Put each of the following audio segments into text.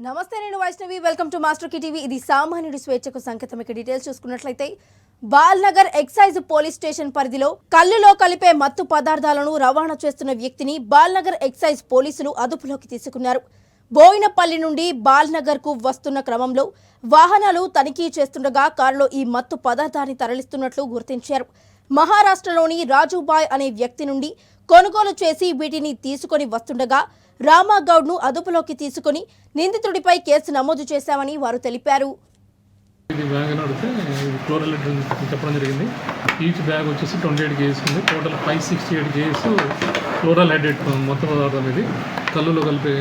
నమస్తే, నేను Vaishnavi. Welcome to master కి టీవీ. ఇది సామాన్యుడి స్వేచ్ఛకు సంకేతం. ఇక డీటెయిల్స్ చూసుకున్నట్లయితే బాల్నగర్ ఎక్సైజ్ పోలీస్ స్టేషన్ పరిధిలో కల్లులో కలిపే మత్తు పదార్థాలను రవాణా చేస్తున్న వ్యక్తిని బాల్నగర్ ఎక్సైజ్ పోలీసులు అదుపులోకి తీసుకున్నారు. బోయినపల్లి నుండి బాల్నగర్ కు వస్తున్న క్రమంలో వాహనాలు తనిఖీ చేస్తుండగా కారులో ఈ మత్తు పదార్థాన్ని తరలిస్తున్నట్లు గుర్తించారు. మహారాష్ట్రలోని రాజుబాయ్ అనే వ్యక్తి నుండి కొనుగోలు చేసి వీటిని తీసుకొని వస్తుండగా రామాగౌడ్ను అదుపులోకి తీసుకుని నిందితుడిపై కేసు నమోదు చేశామని వారు తెలిపారు. చెప్పడం జరిగింది. ఈచ్ బ్యాగ్ వచ్చేసి 28 కేజెస్ ఉంది. టోటల్ 568 కేజెస్ ఫ్లోరల్ హైడ్రేట్ మత్తు పదార్థం. ఇది కల్లులో కలిపే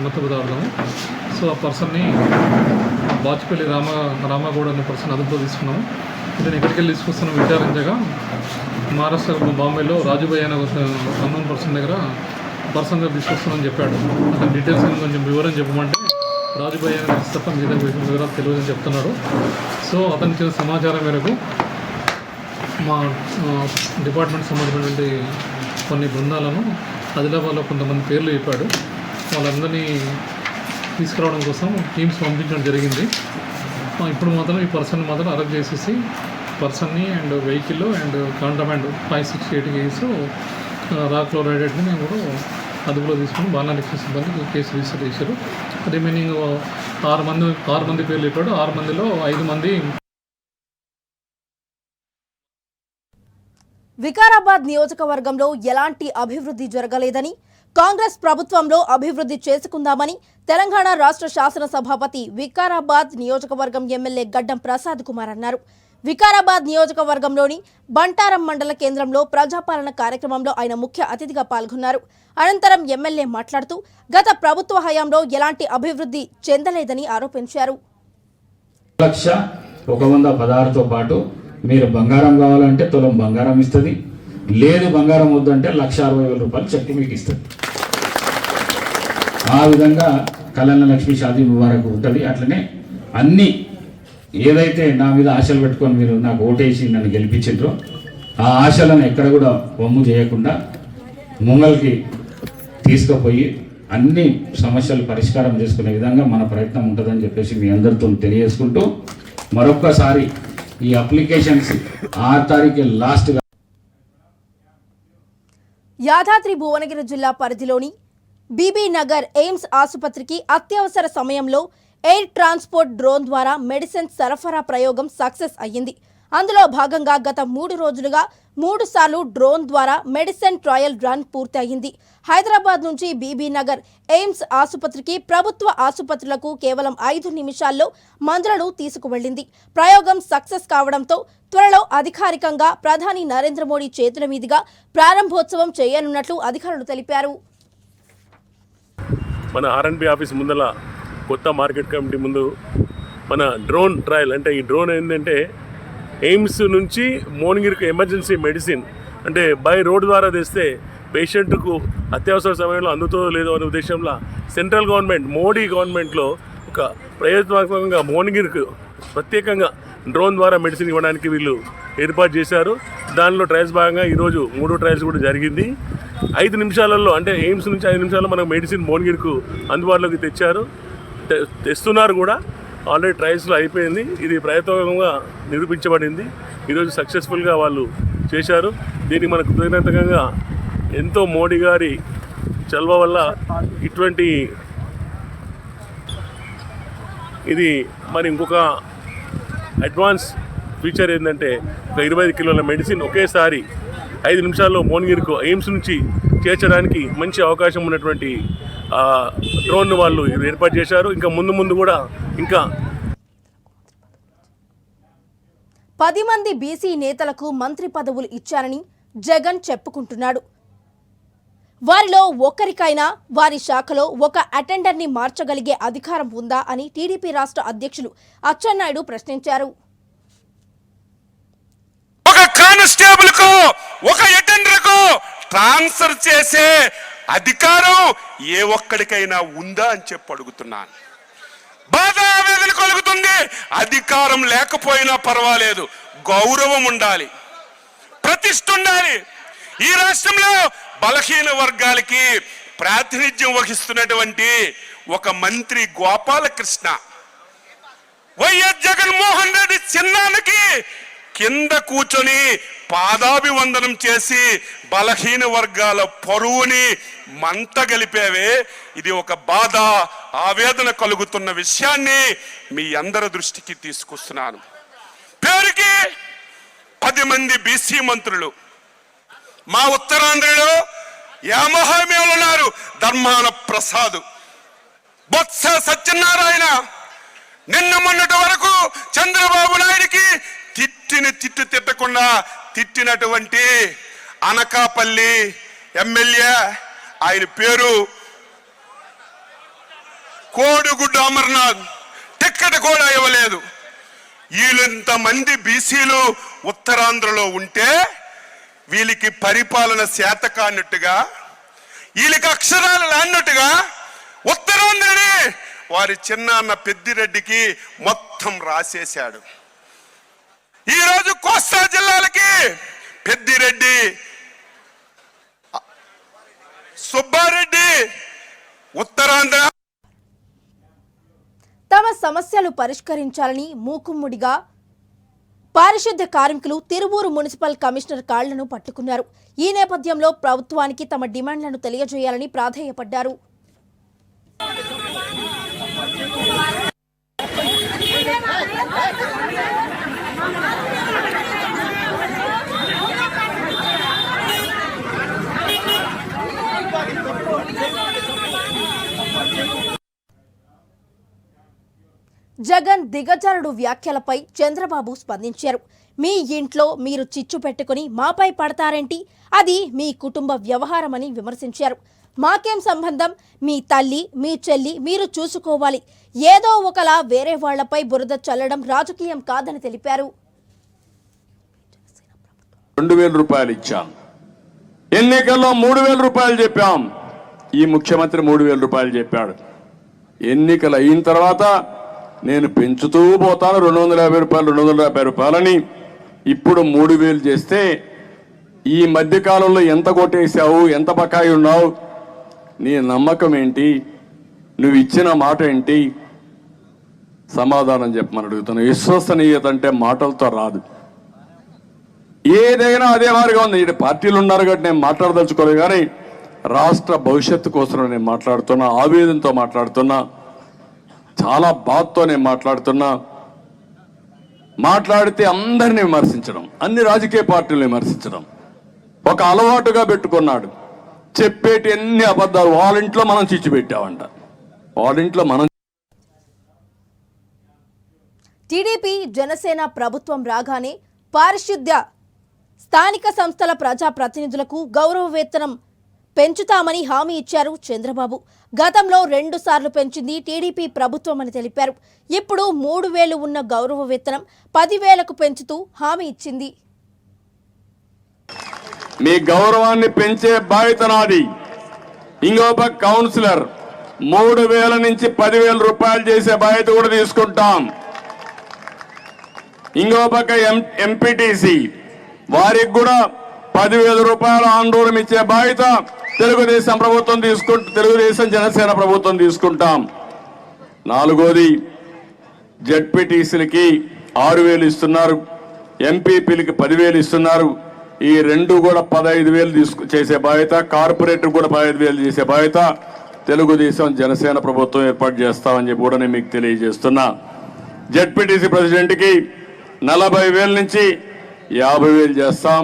మత్తు పదార్థం. సో ఆ పర్సన్ని బాచుపల్లి రామాగౌడ్ అనే పర్సన్ అదుపులో తీసుకున్నాము. ఇతను ఎక్కడికి వెళ్ళి తీసుకొస్తున్నాం విచారించగా మహారాష్ట్ర బాంబేలో రాజుబాయ్ అనే అన్నోన్ పర్సన్ దగ్గర తీసుకొస్తానని చెప్పాడు. అతని డీటెయిల్స్ కొంచెం వివరం చెప్పమంటే రాజుబాయ్ అనే తప్ప మీద వివరాలు తెలియదని చెప్తున్నాడు. సో అతని ఇచ్చిన సమాచారం మేరకు మా డిపార్ట్మెంట్ సంబంధించినటువంటి కొన్ని బృందాలను ఆదిలాబాద్లో కొంతమంది పేర్లు చెప్పాడు. వాళ్ళందరినీ తీసుకురావడం కోసం టీమ్స్ పంపించడం జరిగింది. ఇప్పుడు మాత్రం ఈ పర్సన్ మాత్రం అరెస్ట్ చేసేసి పర్సన్ని and vehicle and contraband 568 kgs రా క్లోరైడ్ని మేము కూడా అదుపులో తీసుకుని బాలనగర్ ఎక్సైజ్ సిబ్బంది కేసు రిజిస్టర్ చేశారు. రిమైనింగ్ 6 మంది పేర్లు చెప్పాడు. 6 మందిలో 5 మంది. వికారాబాద్ నియోజకవర్గంలో ఎలాంటి అభివృద్ధి జరగలేదని, కాంగ్రెస్ ప్రభుత్వంలో అభివృద్ధి చేసుకుందామని తెలంగాణ రాష్ట్ర శాసన సభాపతి వికారాబాద్ నియోజకవర్గం ఎమ్మెల్యే గడ్డం ప్రసాద్ కుమార్ అన్నారు. వికారాబాద్ నియోజకవర్గంలోని బంటారం మండల కేంద్రంలో ప్రజాపాలన కార్యక్రమంలో ఆయన ముఖ్య అతిథిగా పాల్గొన్నారు. అనంతరం ఎమ్మెల్యే మాట్లాడుతూ గత ప్రభుత్వ హయాంలో ఎలాంటి అభివృద్ధి చెందలేదని ఆరోపించారు. 1,16తో పాటు మీరు బంగారం కావాలంటే తులం బంగారం ఇస్తుంది, లేదు బంగారం వద్దంటే 1,60,000 రూపాయలు చెక్ మీకు ఇస్తుంది. ఆ విధంగా కళ్యాణ లక్ష్మి షాదీ ముబారక్ ఉంటుంది. అట్లనే అన్నీ ఏదైతే నా మీద ఆశలు పెట్టుకొని మీరు నాకు ఓటేసి నన్ను గెలిపించారో ఆ ఆశలను ఎక్కడ కూడా వమ్ము చేయకుండా ముంగల్కి తీసుకుపోయి అన్ని సమస్యలు పరిష్కారం చేసుకునే విధంగా మన ప్రయత్నం ఉంటుందని చెప్పేసి మీ అందరితో తెలియజేసుకుంటూ మరొక్కసారి ఈ అప్లికేషన్స్ 6 తారీఖు లాస్ట్గా. యాదాద్రి భువనగిరి జిల్లా పరిధిలోని బీబీ నగర్ ఎయిమ్స్ ఆసుపత్రికి అత్యవసర సమయంలో ఎయిర్ ట్రాన్స్పోర్ట్ డ్రోన్ ద్వారా మెడిసిన్ సరఫరా ప్రయోగం సక్సెస్ అయ్యింది. అందులో భాగంగా గత 3 రోజులుగా 3 సార్లు డ్రోన్ ద్వారా మెడిసిన్ ట్రయల్ రన్ పూర్తి అయింది. హైదరాబాద్ నుంచి బీబీ నగర్ ఎయిమ్స్ ఆసుపత్రికి ప్రభుత్వ ఆసుపత్రులకు కేవలం 5 నిమిషాల్లో మందులను తీసుకువెళ్లింది. ప్రయోగం సక్సెస్ కావడంతో త్వరలో అధికారికంగా ప్రధాని నరేంద్ర మోడీ చేతుల మీదుగా ప్రారంభోత్సవం చేయనున్నట్లు అధికారులు తెలిపారు. మన ఆర్ఎండ్బి ఆఫీస్ ముందల కొత్త మార్కెట్ కమిటీ ముందు మన డ్రోన్ ట్రయల్, అంటే ఈ డ్రోన్ ఏంటంటే ఎయిమ్స్ నుంచి మోనగిరికి ఎమర్జెన్సీ మెడిసిన్ అంటే బై రోడ్ ద్వారా తెస్తే పేషెంట్కు అత్యవసర సమయంలో అందుతో లేదో అనే ఉద్దేశంలో సెంట్రల్ గవర్నమెంట్ మోడీ గవర్నమెంట్లో ఒక ప్రయోజనాత్మకంగా మోనగిరికి ప్రత్యేకంగా డ్రోన్ ద్వారా మెడిసిన్ ఇవ్వడానికి వీళ్ళు ఏర్పాటు చేశారు. దానిలో ట్రయల్స్ భాగంగా ఈరోజు 3 ట్రయల్స్ కూడా జరిగింది. 5 నిమిషాలలో అంటే ఎయిమ్స్ నుంచి 5 నిమిషాల్లో మనకు మెడిసిన్ మోనగిరికి అందుబాటులోకి తెస్తున్నారు కూడా. ఆల్రెడీ ట్రయల్స్లో అయిపోయింది. ఇది ప్రయత్నంగా నిరూపించబడింది. ఈరోజు సక్సెస్ఫుల్గా వాళ్ళు చేశారు. దీనికి మనకు కృతజ్ఞతగా ఎంతో మోడీ గారి చలవ వల్ల ఇటువంటి ఇది మరి ఇంకొక అడ్వాన్స్ ఫీచర్ ఏంటంటే ఒక 25 కిలోల మెడిసిన్ ఒకేసారి 5 నిమిషాల్లో మోనగిరికి ఎయిమ్స్ నుంచి చేర్చడానికి మంచి అవకాశం ఉన్నటువంటి డ్రోన్ వాళ్ళు ఏర్పాటు చేశారు. ఇంకా ముందు కూడా ఇంకా 10 మంది బీసీ నేతలకు మంత్రి పదవులు ఇచ్చారని జగన్ చెప్పుకుంటున్నాడు. వారిలో ఒక్కరికైనా వారి శాఖలో ఒక అటెండర్ని మార్చగలిగే అధికారం ఉందా అని టీడీపీ రాష్ట్ర అధ్యక్షులు అచ్చెన్నాయుడు ప్రశ్నించారు. ఒక కానిస్టేబుల్ కు ఒక అటెండర్ కు ట్రాన్స్ఫర్ చేసే అధికారం ఏ ఒక్కడికైనా ఉందా అని చెప్పి అడుగుతున్నాను. బాధ ఆవేదన కలుగుతుంది. అధికారం లేకపోయినా పర్వాలేదు, గౌరవం ఉండాలి, ప్రతిష్ఠ ఉండాలి. ఈ రాష్ట్రంలో బలహీన వర్గాలకి ప్రాతినిధ్యం వహిస్తున్నటువంటి ఒక మంత్రి గోపాలకృష్ణ వైఎస్ జగన్మోహన్ రెడ్డి చిన్నానికి కింద కూర్చొని పాదాభివందనం చేసి బలహీన వర్గాల పరువుని మంట గలిపేవే. ఇది ఒక బాధ, ఆవేదన కలుగుతున్న విషయాన్ని మీ అందరి దృష్టికి తీసుకొస్తున్నాను. పేరుకి 10 మంది బీసీ మంత్రులు. మా ఉత్తరాంధ్రలో యామహామేలు ఉన్నారు. ధర్మాన ప్రసాద్, బొత్స సత్యనారాయణ, నిన్న మొన్నటి వరకు చంద్రబాబు నాయుడికి తిట్టు తిట్టకుండా తిట్టినటువంటి అనకాపల్లి ఎమ్మెల్యే, ఆయన పేరు కోడిగుడ్డు అమర్నాథ్, టిక్కెట్ కూడా ఇవ్వలేదు. వీళ్ళంతమంది బీసీలు ఉత్తరాంధ్రలో ఉంటే వీళ్ళకి పరిపాలన చేత కానట్టుగా, వీళ్ళకి అక్షరాలు లాన్నట్టుగా ఉత్తరాంధ్రని వారి చిన్నాన్న పెద్దిరెడ్డికి మొత్తం రాసేశాడు. ఈరోజు కోస్తా జిల్లాలకి పెద్దిరెడ్డి, సుబ్బారెడ్డి, ఉత్తరాంధ్ర తమ సమస్యలు పరిష్కరించాలని మూకుమ్మడిగా పారిశుద్ధ్య కార్మికులు తిరువూరు మున్సిపల్ కమిషనర్ కాళ్లను పట్టుకున్నారు. ఈ నేపథ్యంలో ప్రభుత్వానికి తమ డిమాండ్లను తెలియజేయాలని ప్రాధేయపడ్డారు. జగన్ దిగజారుడు వ్యాఖ్యలపై చంద్రబాబు స్పందించారు. మీ ఇంట్లో మీరు చిచ్చు పెట్టుకుని మాపై పడతారేంటి? అది మీ కుటుంబ వ్యవహారమని విమర్శించారు. మాకేం సంబంధం? మీ తల్లి, మీ చెల్లి మీరు చూసుకోవాలి. ఏదో ఒకలా వేరే వాళ్లపై బురద చల్లడం రాజకీయం కాదని తెలిపారు. 2000 రూపాయలు ఇచ్చాం, ఎన్నికల్లో 3000 రూపాయలు చెప్పాం. ఈ ముఖ్యమంత్రి 3000 రూపాయలు చెప్పాడు. ఎన్నికలు అయిన తర్వాత నేను పెంచుతూ పోతాను 250 రూపాయలు, 250 రూపాయలని. ఇప్పుడు 3000 చేస్తే ఈ మధ్యకాలంలో ఎంత కొట్టేశావు, ఎంత బకాయి ఉన్నావు, నీ నమ్మకం ఏంటి, నువ్వు ఇచ్చిన మాట ఏంటి, సమాధానం చెప్పమని అడుగుతున్నావు. విశ్వసనీయత అంటే మాటలతో రాదు, ఏదైనా అదే మాదిరిగా ఉంది. ఈ పార్టీలు ఉన్నారు కాబట్టి నేను మాట్లాడదలుచుకోలేదు, కానీ రాష్ట్ర భవిష్యత్తు కోసం నేను మాట్లాడుతున్నా, ఆవేదనతో మాట్లాడుతున్నా, చాలా బాధతో నేను మాట్లాడుతున్నా. మాట్లాడితే అందరినీ విమర్శించడం, అన్ని రాజకీయ పార్టీలను విమర్శించడం ఒక అలవాటుగా పెట్టుకున్నాడు. చెప్పేటి అన్ని అబద్ధాలు. వాళ్ళ ఇంట్లో మనం చిచ్చు పెట్టామంట, వాళ్ళ ఇంట్లో మనం. టీడీపీ జనసేన ప్రభుత్వం రాగానే పారిశుద్ధ్య స్థానిక సంస్థల ప్రజా ప్రతినిధులకు గౌరవ వేతనం పెంచుతామని హామీ ఇచ్చారు చంద్రబాబు. గతంలో 2 సార్లు పెంచింది టీడీపీ ప్రభుత్వం అని తెలిపారు. ఇప్పుడు 3000 ఉన్న గౌరవ వేతనం 10,000కు పెంచుతూ హామీ ఇచ్చింది. మీ గౌరవాన్ని పెంచే బాధ్యత నాది. ఇంకొక కౌన్సిలర్ 3000 నుంచి 10,000 రూపాయలు చేసే బాధ్యత కూడా తీసుకుంటాం. ఇంకో పక్క ఎంపీటీసీ వారికి కూడా 10,000 రూపాయల ఆందోళన ఇచ్చే బాధ్యత తెలుగుదేశం ప్రభుత్వం తెలుగుదేశం జనసేన ప్రభుత్వం తీసుకుంటాం. 4వది జడ్పీటీసీలకి 6,000 ఇస్తున్నారు, ఎంపీపీలకి 10,000 ఇస్తున్నారు. ఈ 2 కూడా 15,000 చేసే బాధ్యత, కార్పొరేటర్ కూడా 15,000 చేసే బాధ్యత తెలుగుదేశం జనసేన ప్రభుత్వం ఏర్పాటు చేస్తామని చెప్పి కూడా నేను మీకు తెలియజేస్తున్నా. జడ్పీటీసీ ప్రెసిడెంట్కి 40,000 నుంచి 50,000 చేస్తాం.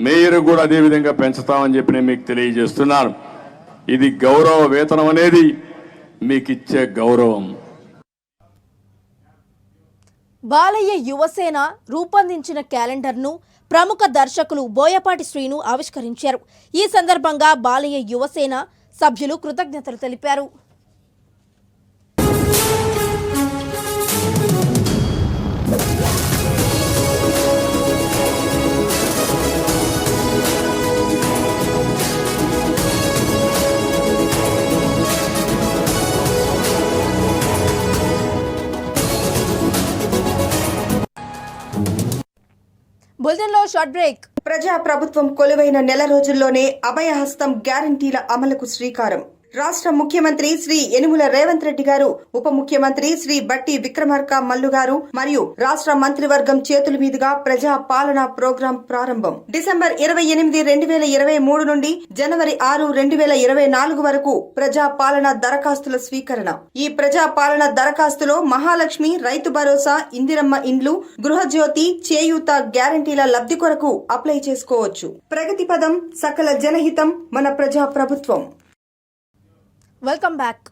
మేయర్ కూడా అదే విధంగా పెంచుతామని చెప్పి నేను మీకు తెలియజేస్తున్నాను. ఇది గౌరవ వేతనం అనేది మీకు ఇచ్చే గౌరవం. బాలయ్య యువసేన రూపొందించిన క్యాలెండర్ను ప్రముఖ దర్శకులు బోయపాటి శ్రీను ఆవిష్కరించారు. ఈ సందర్భంగా బాలయ్య యువసేన సభ్యులు కృతజ్ఞతలు తెలిపారు. బులెటిన్ బులెటిన్లో షార్ట్ బ్రేక్. ప్రజా ప్రభుత్వం కొలువైన నెల రోజుల్లోనే అభయహస్తం గ్యారంటీల అమలుకు శ్రీకారం. రాష్ట్ర ముఖ్యమంత్రి శ్రీ యనుమల రేవంత్ రెడ్డి గారు, ఉప ముఖ్యమంత్రి శ్రీ బట్టి విక్రమార్క మల్లు గారు మరియు రాష్ట్ర మంత్రివర్గం చేతుల మీదుగా ప్రజా పాలన ప్రోగ్రాం ప్రారంభం. డిసెంబర్ 28, 2023 నుండి జనవరి 6, 2024 వరకు ప్రజా పాలన దరఖాస్తుల స్వీకరణ. ఈ ప్రజా పాలన దరఖాస్తులో మహాలక్ష్మి, రైతు భరోసా, ఇందిరమ్మ ఇండ్లు, గృహజ్యోతి, చేయూత గ్యారంటీల లబ్ధి కొరకు అప్లై చేసుకోవచ్చు. ప్రగతి పదం, సకల జనహితం, మన ప్రజా ప్రభుత్వం. Welcome back.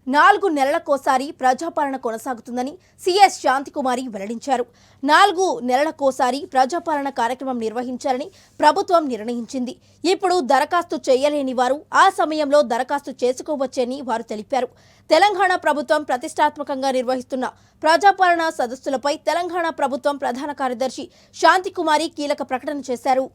4 నెలలకోసారి ప్రజాపాలన కొనసాగుతుందని సిఎస్ శాంతికుమారి వెల్లడించారు. 4 నెలలకోసారి ప్రజాపాలన కార్యక్రమం నిర్వహించాలని ప్రభుత్వం నిర్ణయించింది. ఇప్పుడు దరఖాస్తు చేయలేని వారు ఆ సమయంలో దరఖాస్తు చేసుకోవచ్చని వారు తెలిపారు. తెలంగాణ ప్రభుత్వం ప్రతిష్టాత్మకంగా నిర్వహిస్తున్న ప్రజాపాలన సదస్సులపై తెలంగాణ ప్రభుత్వం ప్రధాన కార్యదర్శి శాంతికుమారి కీలక ప్రకటన చేశారు.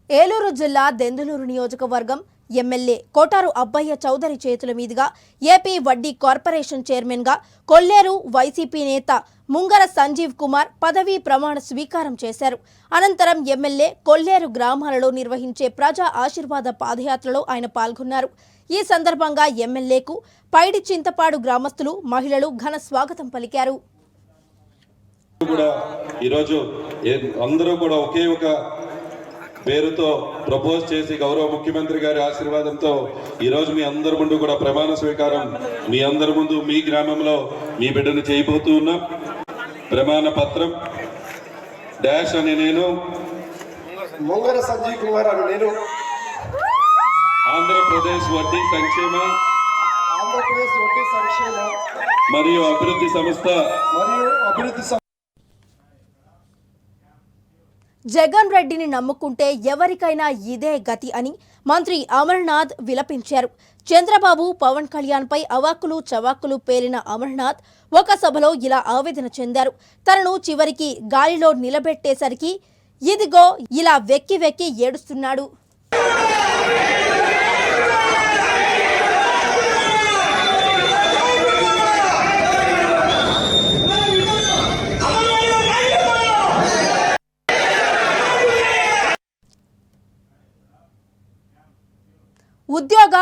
ఏలూరు జిల్లా దెందులూరు నియోజకవర్గం ఎమ్మెల్యే కోటారు అబ్బయ్య చౌదరి చేతుల మీదుగా ఏపీ వడ్డీ కార్పొరేషన్ చైర్మన్గా కొల్లేరు వైసీపీ నేత ముంగర సంజీవ్ కుమార్ పదవీ ప్రమాణ స్వీకారం చేశారు. అనంతరం ఎమ్మెల్యే కొల్లేరు గ్రామాలలో నిర్వహించే ప్రజా ఆశీర్వాద పాదయాత్రలో ఆయన పాల్గొన్నారు. ఈ సందర్భంగా ఎమ్మెల్యేకు పైడి చింతపాడు గ్రామస్తులు, మహిళలు ఘన స్వాగతం పలికారు. ఈరోజు అందరూ కూడా ఒకే ఒక పేరుతో ప్రపోజ్ చేసి గౌరవ ముఖ్యమంత్రి గారి ఆశీర్వాదంతో ఈరోజు మీ అందరి ముందు కూడా ప్రమాణ స్వీకారం మీ అందరి ముందు మీ గ్రామంలో మీ బిడ్డను చేయబోతూ ఉన్నాం. ప్రమాణ పత్రం డాష్ అని నేను ముంగర సంజీవ్ కుమార్ అని నేను ఆంధ్రప్రదేశ్ వడ్డీ సంక్షేమ మరియు అభివృద్ధి సంస్థ జగన్ రెడ్డిని నమ్ముకుంటే ఎవరికైనా ఇదే గతి అని మంత్రి అమర్నాథ్ విలపించారు. చంద్రబాబు, పవన్ కళ్యాణ్ పై అవాక్కులు చవాక్కులు పేలిన అమర్నాథ్ ఒక సభలో ఇలా ఆవేదన చెందారు. తనను చివరికి గాలిలో నిలబెట్టేసరికి ఇదిగో ఇలా వెక్కి వెక్కి ఏడుస్తున్నాడు. ఉద్యోగ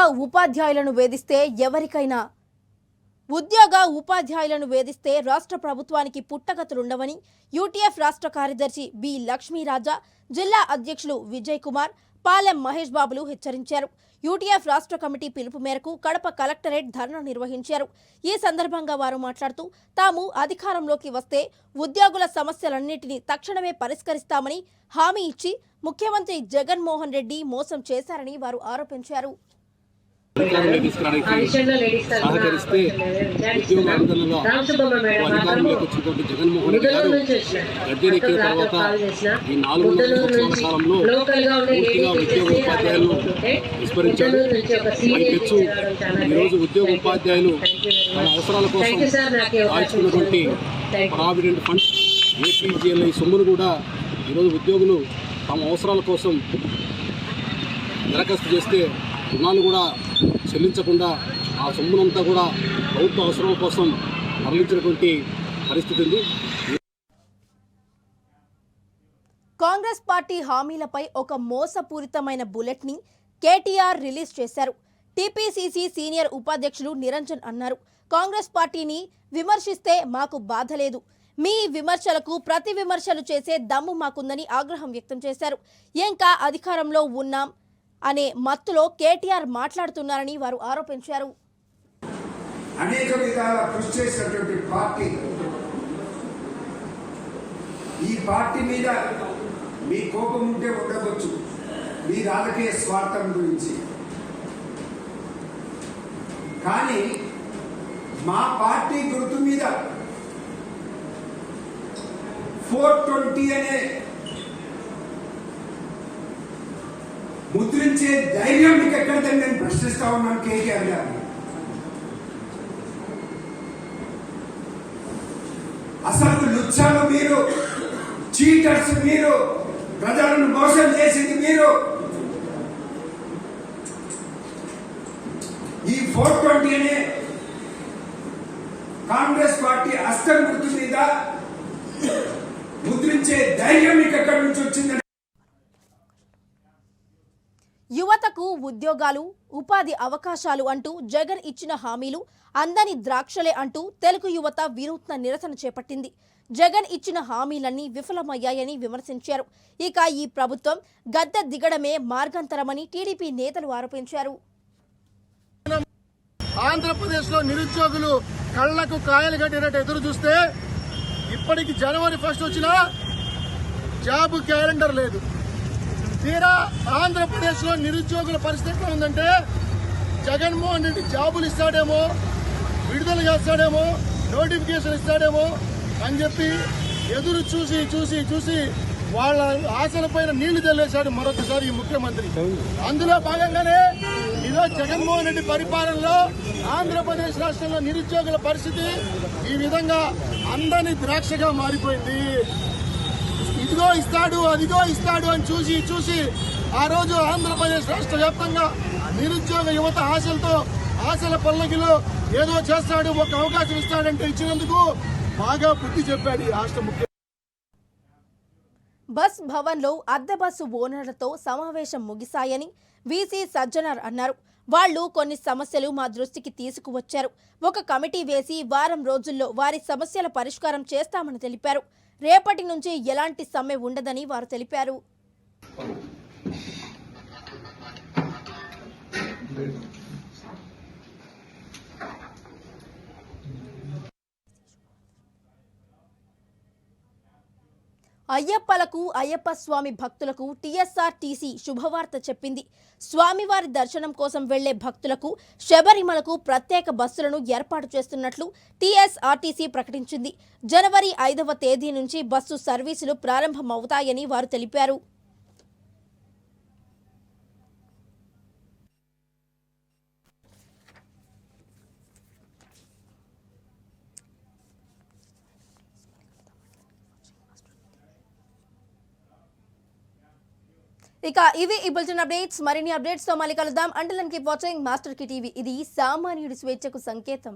ఉపాధ్యాయులను వేధిస్తే రాష్ట్ర ప్రభుత్వానికి పుట్టగతులుండవని యూటీఎఫ్ రాష్ట్ర కార్యదర్శి బి లక్ష్మీరాజా, జిల్లా అధ్యక్షులు విజయ్ కుమార్, పాలెం మహేష్ బాబులు హెచ్చరించారు. యూటీఎఫ్ రాష్ట్ర కమిటీ పిలుపు మేరకు కడప కలెక్టరేట్ ధర్నా నిర్వహించారు. ఈ సందర్భంగా వారు మాట్లాడుతూ తాము అధికారంలోకి వస్తే ఉద్యోగుల సమస్యలన్నింటినీ తక్షణమే పరిష్కరిస్తామని హామీ ఇచ్చి ముఖ్యమంత్రి జగన్మోహన్ రెడ్డి మోసం చేశారని వారు ఆరోపించారు. సహకరిస్తే ఉద్యోగ ఆందోళనలో అధికారంలోకి వచ్చినటువంటి జగన్మోహన్ రెడ్డి గారు గద్దెనెక్కిన తర్వాత ఈ 4 సంవత్సరాల కాలంలో పూర్తిగా ఉద్యోగ ఉపాధ్యాయులను విస్మరించారు. పైపెచ్చు ఈరోజు ఉద్యోగ ఉపాధ్యాయులు తమ అవసరాల కోసం దాచుకున్నటువంటి ప్రావిడెంట్ ఫండ్, ఏపీజీఎల్ఐ సొమ్మును కూడా ఈరోజు ఉద్యోగులు తమ అవసరాల కోసం దరఖాస్తు చేస్తే రుణాలు కూడా చెల్లించకుండా ఆ సొమ్మునంతా కూడా ప్రభుత్వ అవసరాల కోసం తరలించినటువంటి పరిస్థితి ఉంది. కాంగ్రెస్ పార్టీ హామీలపై ఒక మోసపూరితమైన బులెట్ని కేటీఆర్ రిలీజ్ చేశారు. టీపీసీసీ సీనియర్ ఉపాధ్యక్షులు నిరంజన్ అన్నారు, కాంగ్రెస్ పార్టీని విమర్శిస్తే మాకు బాధ లేదు, మీ విమర్శలకు ప్రతి విమర్శలు చేసే దమ్ము మాకుందని ఆగ్రహం వ్యక్తం చేశారు. ఇంకా అధికారంలో ఉన్నాం అనే మత్తులో కేటీఆర్ మాట్లాడుతున్నారని వారు ఆరోపించారు. అనేక విధాల కృషి చేసినటువంటి పార్టీ, ఈ పార్టీ మీద మీ కోపం ఉంటే ఉండవచ్చు, మీ రాజకీయ స్వార్థం గురించి, కానీ మా పార్టీ గుర్తు మీద 420 అనే ముద్రించే ధైర్యం మీకు ఎక్కడిదని నేను ప్రశ్నిస్తా ఉన్నాను కేటీఆర్ గారు. అసలు లుచ్చాలు మీరు, చీటర్స్ మీరు, ప్రజలను మోసం చేసింది మీరు. ఈ 420 అనే కాంగ్రెస్ పార్టీ అస్తం గుర్తు మీద ముద్రించే ధైర్యం మీకు ఎక్కడి నుంచి వచ్చిందని. యువతకు ఉద్యోగాలు, ఉపాధి అవకాశాలు అంటూ జగన్ ఇచ్చిన హామీలు అందని ద్రాక్షలే అంటూ తెలుగు యువత వినూత్న నిరసన చేపట్టింది. జగన్ ఇచ్చిన హామీలన్నీ విఫలమయ్యాయని విమర్శించారు. ఇక ఈ ప్రభుత్వం గద్దె దిగడమే మార్గాంతరమని టీడీపీ నేతలు ఆరోపించారు. ఆంధ్రప్రదేశ్లో నిరుద్యోగులు కళ్లకు కాయలు కట్టినట్టు ఎదురు చూస్తే ఇప్పటికి జనవరి 1 వచ్చినా జాబ్ క్యాలెండర్ లేదు. తీరా ఆంధ్రప్రదేశ్లో నిరుద్యోగుల పరిస్థితి ఎట్లా ఉందంటే జగన్మోహన్ రెడ్డి జాబులు ఇస్తాడేమో, విడుదల చేస్తాడేమో, నోటిఫికేషన్ ఇస్తాడేమో అని చెప్పి ఎదురు చూసి చూసి చూసి వాళ్ళ ఆశలపైన నీళ్లు చల్లేశాడు మరొకసారి ఈ ముఖ్యమంత్రి. అందులో భాగంగానే ఈరోజు జగన్మోహన్ రెడ్డి పరిపాలనలో ఆంధ్రప్రదేశ్ రాష్ట్రంలో నిరుద్యోగుల పరిస్థితి ఈ విధంగా అందని ద్రాక్షగా మారిపోయింది. ఇదిగో ఇస్తాడు, అదిగో ఇస్తాడు అని చూసి చూసి ఆ రోజు ఆంధ్రప్రదేశ్ రాష్ట్ర వ్యాప్తంగా నిరుద్యోగ యువత ఆశల పల్లకిలో ఏదో చేస్తాడు, ఒక అవకాశం ఇస్తాడంటే ఇచ్చినందుకు బాగా బుద్ధి చెప్పాడు ఈ రాష్ట్ర ముఖ్యమంత్రి. బస్ భవన్లో అద్దె బస్సు ఓనర్లతో సమావేశం ముగిశాయని వీసీ సజ్జనార్ అన్నారు. వాళ్లు కొన్ని సమస్యలు మా దృష్టికి తీసుకువచ్చారు. ఒక కమిటీ వేసి వారం రోజుల్లో వారి సమస్యల పరిష్కారం చేస్తామని తెలిపారు. రేపటి నుంచి ఎలాంటి సమ్మె ఉండదని వారు తెలిపారు. అయ్యప్పలకు, అయ్యప్ప స్వామి భక్తులకు టీఎస్ఆర్టీసీ శుభవార్త చెప్పింది. స్వామివారి దర్శనం కోసం వెళ్లే భక్తులకు శబరిమలకు ప్రత్యేక బస్సులను ఏర్పాటు చేస్తున్నట్లు టీఎస్ఆర్టీసీ ప్రకటించింది. జనవరి 5వ తేదీ నుంచి బస్సు సర్వీసులు ప్రారంభమవుతాయని వారు తెలిపారు. ఇక ఇవి ఈ బులెటిన్ అప్డేట్స్. మరిన్ని అప్డేట్స్ తో మళ్ళీ కలుద్దాం. Until then keep watching master కి టీవీ. ఇది సామాన్యుడి స్వేచ్ఛకు సంకేతం.